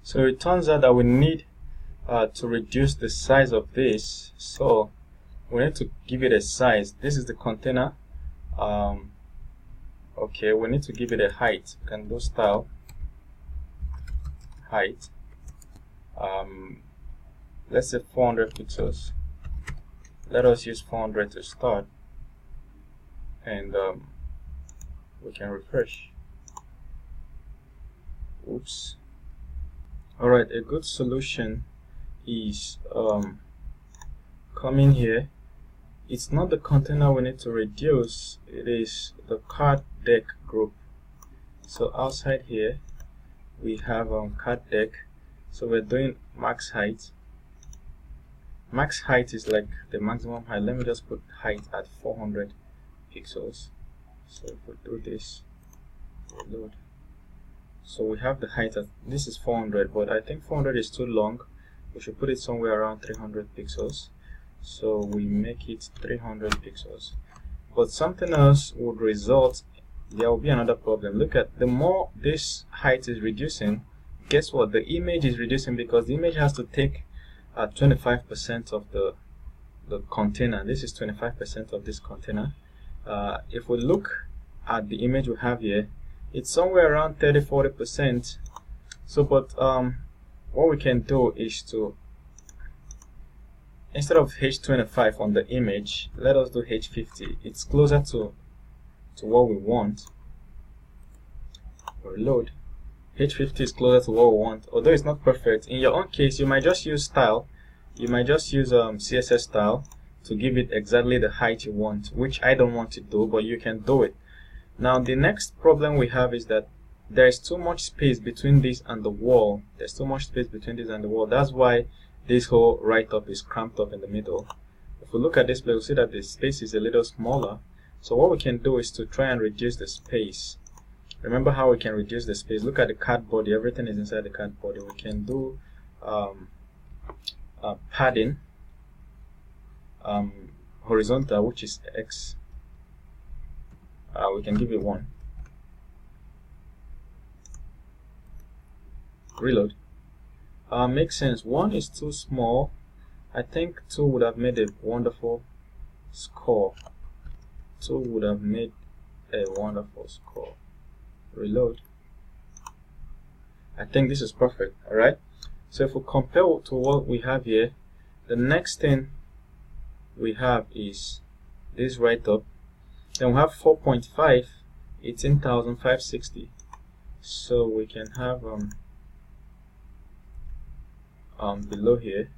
So it turns out that we need to reduce the size of this, so we need to give it a size. This is the container. Okay, we need to give it a height. You can do style height, let's say 400 pixels. Let us use 400 to start, and we can refresh. Oops. Alright, a good solution is come in here. It's not the container we need to reduce, it is the card deck group. So outside here we have card deck. So we're doing max height. Max height is like the maximum height. Let me just put height at 400 pixels. So if we do this, reload. So we have the height at, this is 400, but I think 400 is too long. We should put it somewhere around 300 pixels. So we make it 300 pixels. But something else would result, there will be another problem. Look at, the more this height is reducing, guess what? The image is reducing because the image has to take 25% of the container. This is 25% of this container. If we look at the image we have here, it's somewhere around 30-40%. So but what we can do is to, instead of H25 on the image, let us do H50. It's closer to what we want. Reload. H50 is closer to what we want, although it's not perfect. In your own case, you might just use style. You might just use CSS style to give it exactly the height you want, which I don't want to do, but you can do it. Now the next problem we have is that there is too much space between this and the wall. There's too much space between this and the wall. That's why this whole write-up is cramped up in the middle. If we look at this place, we'll see that the space is a little smaller. So what we can do is to try and reduce the space. Remember how we can reduce the space? Look at the card body. Everything is inside the card body. We can do padding, horizontal, which is X. We can give it 1. Reload. Makes sense. 1 is too small. I think 2 would have made a wonderful score. 2 would have made a wonderful score. Reload. I think this is perfect. Alright, so if we compare to what we have here, the next thing we have is this write-up. Then we have 4.5, 18,560. So we can have below here,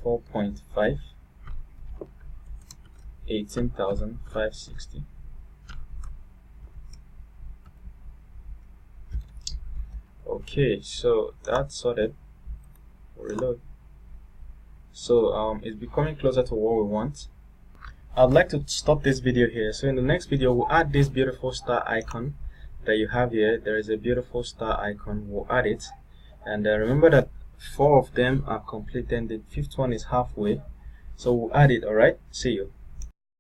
$4.5, 18,560. Okay, so that's sorted. Reload. So it's becoming closer to what we want. I'd like to stop this video here. So in the next video, we'll add this beautiful star icon that you have here. There is a beautiful star icon. We'll add it, and remember that 4 of them are complete and the 5th one is halfway. So we'll add it. All right, see you.